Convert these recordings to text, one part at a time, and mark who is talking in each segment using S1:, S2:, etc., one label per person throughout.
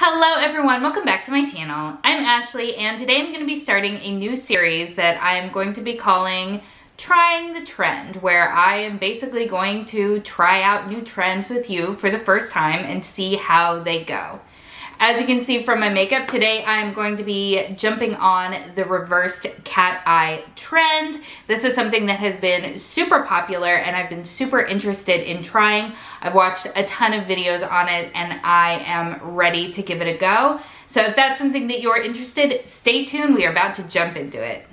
S1: Hello everyone, welcome back to my channel. I'm Ashley and today I'm going to be starting a new series that I'm going to be calling Trying the Trend, where I am basically going to try out new trends with you for the first time and see how they go. As you can see from my makeup, today I'm going to be jumping on the reversed cat eye trend. This is something that has been super popular and I've been super interested in trying. I've watched a ton of videos on it and I am ready to give it a go. So if that's something that you're interested, stay tuned. We are about to jump into it.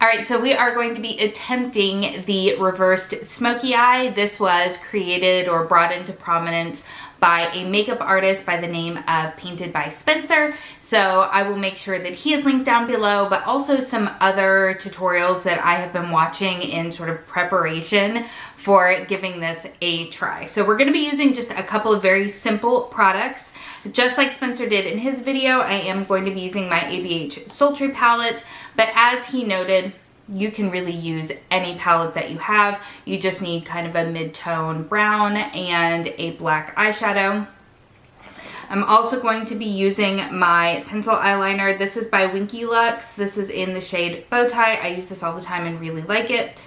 S1: All right, so we are going to be attempting the reversed smoky eye. This was created or brought into prominence by a makeup artist by the name of Painted by Spencer. So I will make sure that he is linked down below, but also some other tutorials that I have been watching in sort of preparation for giving this a try. So we're gonna be using just a couple of very simple products. Just like Spencer did in his video, I am going to be using my ABH Sultry palette, but as he noted, you can really use any palette that you have. You just need kind of a mid-tone brown and a black eyeshadow. I'm also going to be using my pencil eyeliner. This is by Winky Lux. This is in the shade Bowtie. I use this all the time and really like it.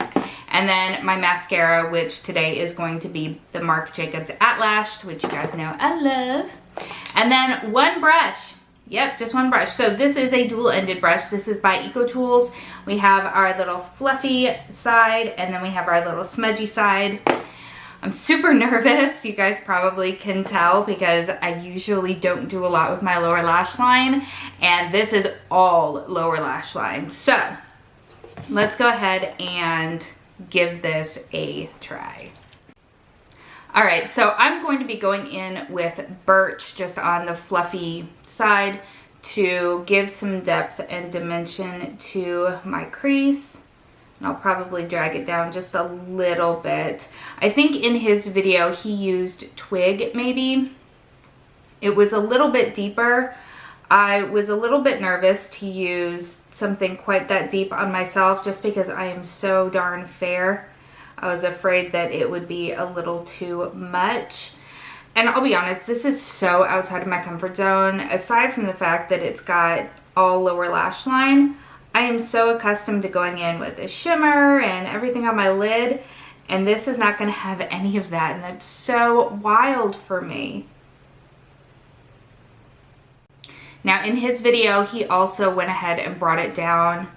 S1: And then my mascara, which today is going to be the Marc Jacobs At-Lashed, which you guys know I love. And then one brush. Yep, just one brush. So this is a dual-ended brush. This is by EcoTools. We have our little fluffy side and then we have our little smudgy side. I'm super nervous. You guys probably can tell because I usually don't do a lot with my lower lash line, and this is all lower lash line. So let's go ahead and give this a try. All right, so I'm going to be going in with Birch just on the fluffy side to give some depth and dimension to my crease. And I'll probably drag it down just a little bit. I think in his video he used Twig maybe. It was a little bit deeper. I was a little bit nervous to use something quite that deep on myself just because I am so darn fair. I was afraid that it would be a little too much. And I'll be honest, this is so outside of my comfort zone. Aside from the fact that it's got all lower lash line, I am so accustomed to going in with a shimmer and everything on my lid, and this is not going to have any of that, and that's so wild for me. Now in his video, he also went ahead and brought it down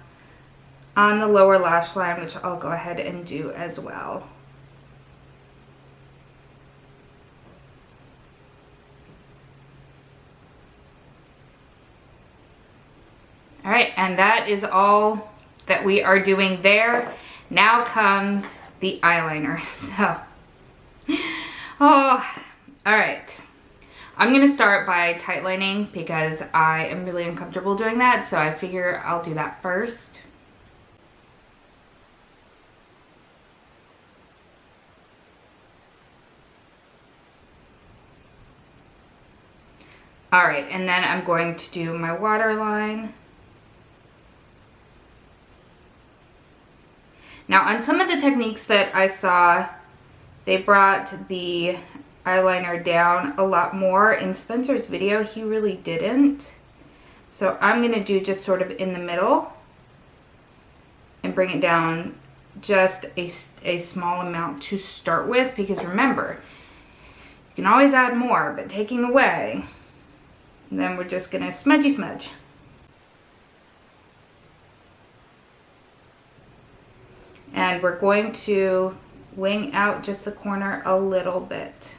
S1: on the lower lash line, which I'll go ahead and do as well. All right, and that is all that we are doing there. Now comes the eyeliner. So, all right. I'm gonna start by tightlining because I am really uncomfortable doing that, so I figure I'll do that first. All right, and then I'm going to do my waterline. Now on some of the techniques that I saw, they brought the eyeliner down a lot more. In Spencer's video, he really didn't. So I'm gonna do just sort of in the middle and bring it down just a small amount to start with, because remember, you can always add more, but taking away, then we're just gonna smudgy smudge. And we're going to wing out just the corner a little bit.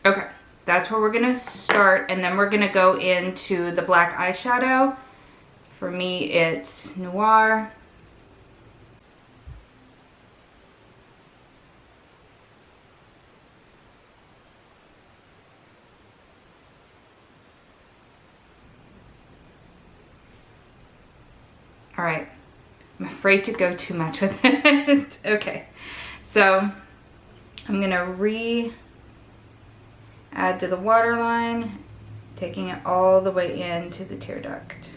S1: Okay, that's where we're gonna start, and then we're gonna go into the black eyeshadow. For me, it's Noir. All right, I'm afraid to go too much with it. Okay, so I'm gonna add to the waterline, taking it all the way into the tear duct.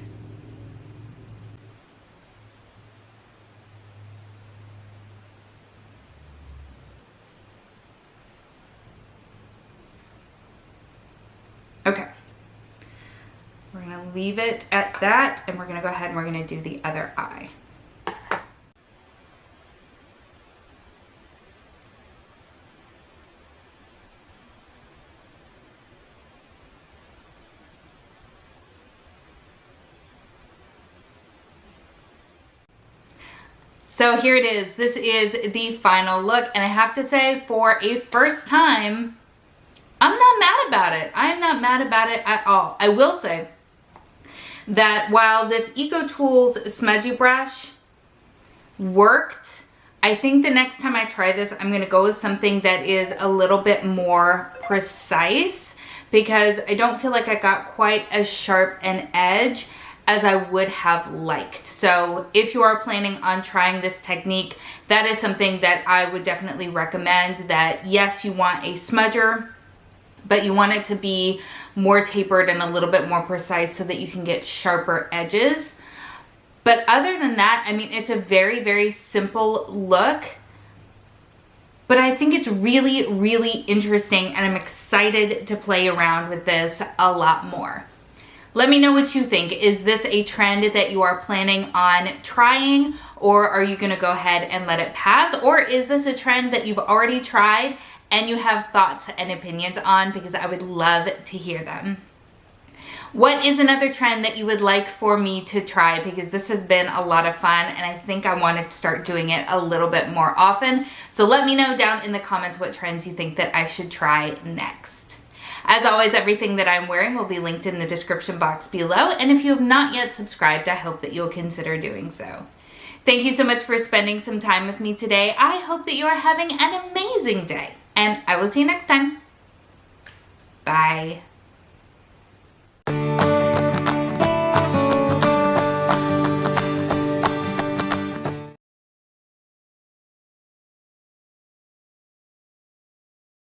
S1: leave it at that, and we're gonna go ahead and we're gonna do the other eye. So here it is. This is the final look, and I have to say, for a first time, I'm not mad about it. I'm not mad about it at all. I will say that while this EcoTools smudgy brush worked, I think the next time I try this, I'm gonna go with something that is a little bit more precise, because I don't feel like I got quite as sharp an edge as I would have liked. So if you are planning on trying this technique, that is something that I would definitely recommend. That yes, you want a smudger, but you want it to be more tapered and a little bit more precise so that you can get sharper edges. But other than that, I mean, it's a very, very simple look, but I think it's really, really interesting, and I'm excited to play around with this a lot more. Let me know what you think. Is this a trend that you are planning on trying, or are you gonna go ahead and let it pass? Or is this a trend that you've already tried and you have thoughts and opinions on? Because I would love to hear them. What is another trend that you would like for me to try? Because this has been a lot of fun, and I think I want to start doing it a little bit more often. So let me know down in the comments what trends you think that I should try next. As always, everything that I'm wearing will be linked in the description box below, and if you have not yet subscribed, I hope that you'll consider doing so. Thank you so much for spending some time with me today. I hope that you are having an amazing day, and I will see you next time. Bye.